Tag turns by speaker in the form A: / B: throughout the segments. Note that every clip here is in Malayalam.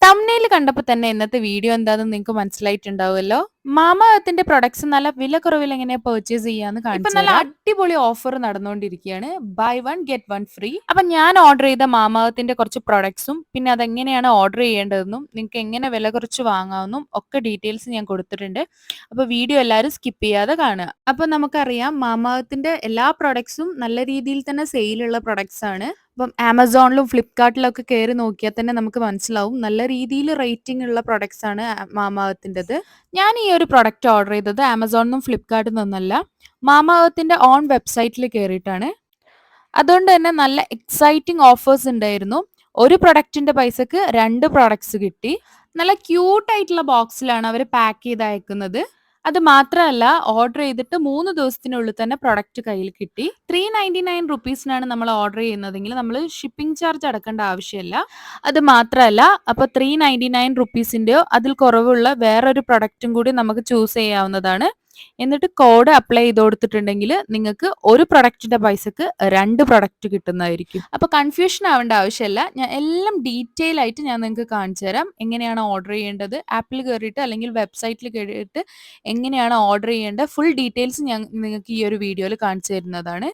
A: തംബ്നെയിൽ കണ്ടപ്പോൾ തന്നെ ഇന്നത്തെ വീഡിയോ എന്താണെന്ന് നിങ്ങൾക്ക് മനസ്സിലായിട്ടുണ്ടാവുമല്ലോ. മാമ എർത്തിന്റെ പ്രൊഡക്ട്സ് നല്ല വിലക്കുറവിൽ എങ്ങനെ പർച്ചേസ് ചെയ്യാന്ന് കാണിച്ചു നല്ല തരാം. അടിപൊളി ഓഫർ നടന്നുകൊണ്ടിരിക്കുകയാണ്. Buy one get one free. അപ്പൊ ഞാൻ ഓർഡർ ചെയ്ത മാമ എർത്തിന്റെ കുറച്ച് പ്രൊഡക്ട്സും പിന്നെ അതെങ്ങനെയാണ് ഓർഡർ ചെയ്യേണ്ടതെന്നും നിങ്ങൾക്ക് എങ്ങനെ വില കുറച്ച് വാങ്ങാമെന്നും ഒക്കെ ഡീറ്റെയിൽസ് ഞാൻ കൊടുത്തിട്ടുണ്ട്. അപ്പൊ വീഡിയോ എല്ലാവരും സ്കിപ്പ് ചെയ്യാതെ കാണുക. അപ്പൊ നമുക്കറിയാം മാമ എർത്തിന്റെ എല്ലാ പ്രൊഡക്ട്സും നല്ല രീതിയിൽ തന്നെ സെയിലുള്ള പ്രൊഡക്ട്സ് ആണ്. അപ്പം ആമസോണിലും ഫ്ലിപ്കാർട്ടിലൊക്കെ കയറി നോക്കിയാൽ തന്നെ നമുക്ക് മനസ്സിലാവും നല്ല രീതിയിൽ റേറ്റിംഗ് ഉള്ള പ്രൊഡക്ട്സ് ആണ് മാമ എർത്തിൻ്റെത്. ഞാൻ ഈ ഒരു പ്രൊഡക്റ്റ് ഓർഡർ ചെയ്തത് ആമസോണിൽ നിന്നും ഫ്ലിപ്കാർട്ടിൽ നിന്നല്ല, മാമ എർത്തിന്റെ ഓൺ വെബ്സൈറ്റിൽ കയറിയിട്ടാണ്. അതുകൊണ്ട് തന്നെ നല്ല എക്സൈറ്റിംഗ് ഓഫേഴ്സ് ഉണ്ടായിരുന്നു. ഒരു പ്രൊഡക്റ്റിന്റെ പൈസക്ക് 2 പ്രൊഡക്ട്സ് കിട്ടി. നല്ല ക്യൂട്ട് ആയിട്ടുള്ള ബോക്സിലാണ് അവർ പാക്ക് ചെയ്ത് അയക്കുന്നത്. അത് മാത്രമല്ല, ഓർഡർ ചെയ്തിട്ട് 3 ദിവസത്തിനുള്ളിൽ തന്നെ പ്രൊഡക്റ്റ് കയ്യിൽ കിട്ടി. 399 റുപ്പീസിനാണ് നമ്മൾ ഓർഡർ ചെയ്യുന്നതെങ്കിൽ നമ്മൾ ഷിപ്പിംഗ് ചാർജ് അടക്കേണ്ട ആവശ്യമില്ല. അത് മാത്രമല്ല, അപ്പോൾ 399 റുപ്പീസിൻ്റെയോ അതിൽ കുറവുള്ള വേറൊരു പ്രൊഡക്റ്റും കൂടി നമുക്ക് ചൂസ് ചെയ്യാവുന്നതാണ്. എന്നിട്ട് കോഡ് അപ്ലൈ ചെയ്ത് കൊടുത്തിട്ടുണ്ടെങ്കിൽ നിങ്ങൾക്ക് ഒരു പ്രൊഡക്റ്റിന്റെ പൈസക്ക് 2 പ്രൊഡക്റ്റ് കിട്ടുന്നതായിരിക്കും. അപ്പോൾ കൺഫ്യൂഷൻ ആവേണ്ട ആവശ്യമില്ല. ഞാൻ എല്ലാം ഡീറ്റെയിൽ ആയിട്ട് ഞാൻ നിങ്ങൾക്ക് കാണിച്ചു തരാം. എങ്ങനെയാണ് ഓർഡർ ചെയ്യേണ്ടത്, ആപ്പിൽ കയറിയിട്ട് അല്ലെങ്കിൽ വെബ്സൈറ്റിൽ കയറിയിട്ട് എങ്ങനെയാണ് ഓർഡർ ചെയ്യേണ്ടത്, ഫുൾ ഡീറ്റെയിൽസ് ഞാൻ നിങ്ങൾക്ക് ഈ ഒരു വീഡിയോയിൽ കാണിച്ചു തരുന്നതാണ്.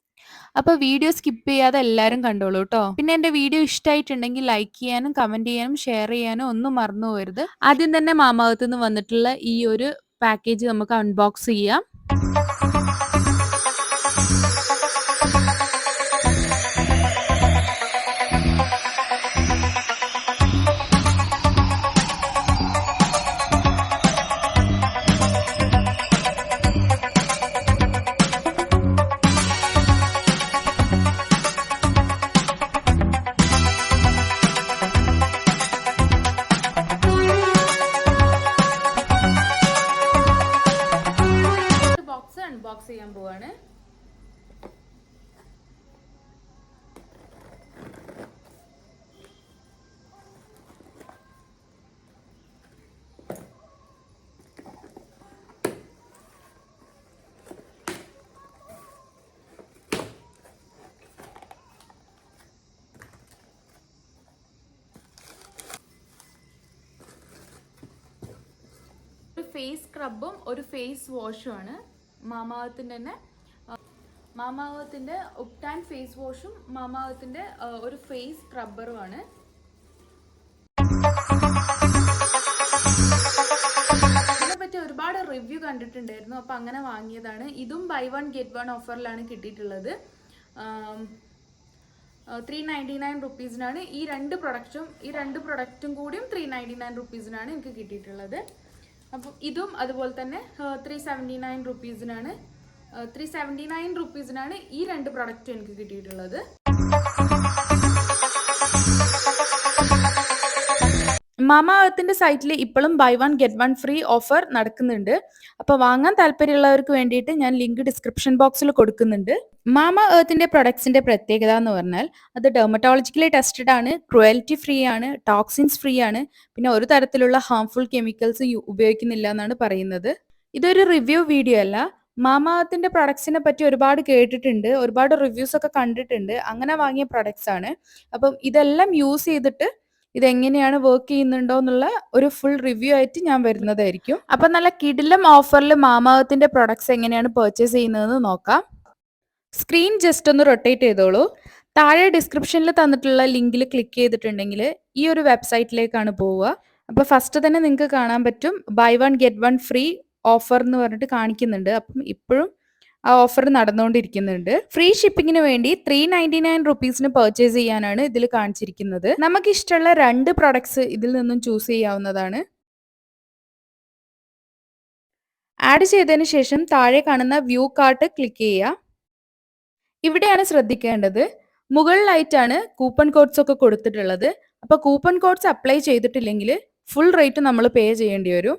A: അപ്പോൾ വീഡിയോ സ്കിപ്പ് ചെയ്യാതെ എല്ലാവരും കണ്ടോളൂ കേട്ടോ. പിന്നെ എൻ്റെ വീഡിയോ ഇഷ്ടമായിട്ടുണ്ടെങ്കിൽ ലൈക്ക് ചെയ്യാനും കമൻറ്റ് ചെയ്യാനും ഷെയർ ചെയ്യാനും ഒന്നും മറന്നു പോകരുത്. ആദ്യം തന്നെ മാമ എർത്ത് നിന്ന് വന്നിട്ടുള്ള ഈ ഒരു പാക്കേജ് നമുക്ക് അൺബോക്സ് ചെയ്യാം. ബോക്സ് അൺബോക്സ് ചെയ്യാൻ പോവാണ്. ഒരു ഫേസ് സ്ക്രബും ഒരു ഫേസ് വാഷും ആണ് മാമ എർത്തിന്റെ തന്നെ. മാമ എർത്തിന്റെ ഉപ്ടാൻ ഫേസ് വാഷും മാമ എർത്തിന്റെ ഒരു ഫേസ് സ്ക്രബ്ബറും ആണ്. ഇതിനെപ്പറ്റി ഒരുപാട് റിവ്യൂ കണ്ടിട്ടുണ്ടായിരുന്നു, അപ്പൊ അങ്ങനെ വാങ്ങിയതാണ്. ഇതും ബൈ വൺ ഗെറ്റ് വൺ ഓഫറിലാണ് കിട്ടിയിട്ടുള്ളത്. 399 റുപ്പീസിനാണ് ഈ രണ്ട് പ്രൊഡക്റ്റും കൂടിയും 399 റുപ്പീസിനാണ് എനിക്ക് കിട്ടിയിട്ടുള്ളത്. അപ്പം ഇതും അതുപോലെ തന്നെ 379 റുപ്പീസിനാണ്. 379 റുപ്പീസിനാണ് ഈ 2 പ്രൊഡക്റ്റും എനിക്ക് കിട്ടിയിട്ടുള്ളത്. മാമ എർത്തിന്റെ സൈറ്റിൽ ഇപ്പോഴും buy one get one free offer നടക്കുന്നുണ്ട്. അപ്പോൾ വാങ്ങാൻ താല്പര്യമുള്ളവർക്ക് വേണ്ടിയിട്ട് ഞാൻ ലിങ്ക് ഡിസ്ക്രിപ്ഷൻ ബോക്സിൽ കൊടുക്കുന്നുണ്ട്. മാമ എർത്തിന്റെ പ്രൊഡക്ട്സിന്റെ പ്രത്യേകത എന്ന് പറഞ്ഞാൽ അത് ഡെർമറ്റോളജിക്കലി ടെസ്റ്റഡ് ആണ്, ക്രുവൽറ്റി ഫ്രീ ആണ്, ടോക്സിൻസ് ഫ്രീ ആണ്, പിന്നെ ഒരു തരത്തിലുള്ള ഹാംഫുൾ കെമിക്കൽസ് ഉപയോഗിക്കുന്നില്ല എന്നാണ് പറയുന്നത്. ഇതൊരു റിവ്യൂ വീഡിയോ അല്ല. മാമ എർത്തിന്റെ പ്രൊഡക്ട്സിനെ പറ്റി ഒരുപാട് കേട്ടിട്ടുണ്ട്, ഒരുപാട് റിവ്യൂസ് ഒക്കെ കണ്ടിട്ടുണ്ട്, അങ്ങനെ വാങ്ങിയ പ്രൊഡക്ട്സ് ആണ്. അപ്പം ഇതെല്ലാം യൂസ് ചെയ്തിട്ട് ഇതെങ്ങനെയാണ് വർക്ക് ചെയ്യുന്നുണ്ടോ എന്നുള്ള ഒരു ഫുൾ റിവ്യൂ ആയിട്ട് ഞാൻ വരുന്നതായിരിക്കും. അപ്പം നല്ല കിടിലം ഓഫറിൽ മാമ എർത്തിന്റെ പ്രൊഡക്ട്സ് എങ്ങനെയാണ് പർച്ചേസ് ചെയ്യുന്നതെന്ന് നോക്കാം. സ്ക്രീൻ ജസ്റ്റ് ഒന്ന് റൊട്ടേറ്റ് ചെയ്തോളൂ. താഴെ ഡിസ്ക്രിപ്ഷനിൽ തന്നിട്ടുള്ള ലിങ്കിൽ ക്ലിക്ക് ചെയ്തിട്ടുണ്ടെങ്കിൽ ഈ ഒരു വെബ്സൈറ്റിലേക്കാണ് പോവുക. അപ്പോൾ ഫസ്റ്റ് തന്നെ നിങ്ങൾക്ക് കാണാൻ പറ്റും buy one get one free offer എന്ന് പറഞ്ഞിട്ട് കാണിക്കുന്നുണ്ട്. അപ്പം ഇപ്പോഴും ആ ഓഫർ നടന്നുകൊണ്ടിരിക്കുന്നുണ്ട്. ഫ്രീ ഷിപ്പിങ്ങിന് വേണ്ടി 399 റുപ്പീസിന് പർച്ചേസ് ചെയ്യാനാണ് ഇതിൽ കാണിച്ചിരിക്കുന്നത്. നമുക്ക് ഇഷ്ടമുള്ള 2 പ്രൊഡക്ട്സ് ഇതിൽ നിന്നും ചൂസ് ചെയ്യാവുന്നതാണ്. ആഡ് ചെയ്തതിന് ശേഷം താഴെ കാണുന്ന വ്യൂ കാർട്ട് ക്ലിക്ക് ചെയ്യുക. ഇവിടെയാണ് ശ്രദ്ധിക്കേണ്ടത്, മുകളിലായിട്ടാണ് കൂപ്പൺ കോഡ്സ് ഒക്കെ കൊടുത്തിട്ടുള്ളത്. അപ്പോൾ കൂപ്പൺ കോഡ്സ് അപ്ലൈ ചെയ്തിട്ടില്ലെങ്കിൽ ഫുൾ റേറ്റ് നമ്മൾ പേ ചെയ്യേണ്ടി വരും.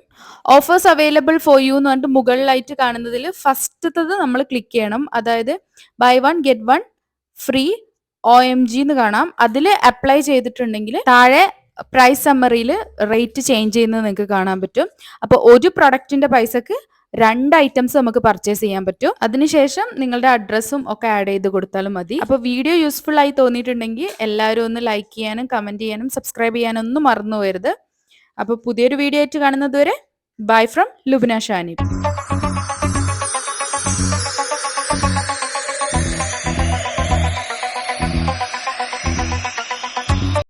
A: ഓഫേഴ്സ് അവൈലബിൾ ഫോർ യു എന്ന് പറഞ്ഞിട്ട് മുകളിലായിട്ട് കാണുന്നതിൽ ഫസ്റ്റത്തത് നമ്മൾ ക്ലിക്ക് ചെയ്യണം. അതായത് buy one get one free OMG എന്ന് കാണാം. അതിൽ അപ്ലൈ ചെയ്തിട്ടുണ്ടെങ്കിൽ താഴെ പ്രൈസ് സമ്മറിയിൽ റേറ്റ് ചേഞ്ച് ചെയ്യുന്നത് നിങ്ങൾക്ക് കാണാൻ പറ്റും. അപ്പോൾ ഒരു പ്രൊഡക്റ്റിന്റെ പൈസക്ക് 2 ഐറ്റംസ് നമുക്ക് പർച്ചേസ് ചെയ്യാൻ പറ്റും. അതിനുശേഷം നിങ്ങളുടെ അഡ്രസ്സും ഒക്കെ ആഡ് ചെയ്ത് കൊടുത്താലും മതി. അപ്പോൾ വീഡിയോ യൂസ്ഫുൾ ആയി തോന്നിയിട്ടുണ്ടെങ്കിൽ എല്ലാവരും ഒന്ന് ലൈക്ക് ചെയ്യാനും കമന്റ് ചെയ്യാനും സബ്സ്ക്രൈബ് ചെയ്യാനും ഒന്നും മറന്നു പോകരുത്. അപ്പോൾ പുതിയൊരു വീഡിയോ ആയിട്ട് കാണുന്നത് വരെ ബൈ ഫ്രം ലുബ്ന ഷാനിബ്.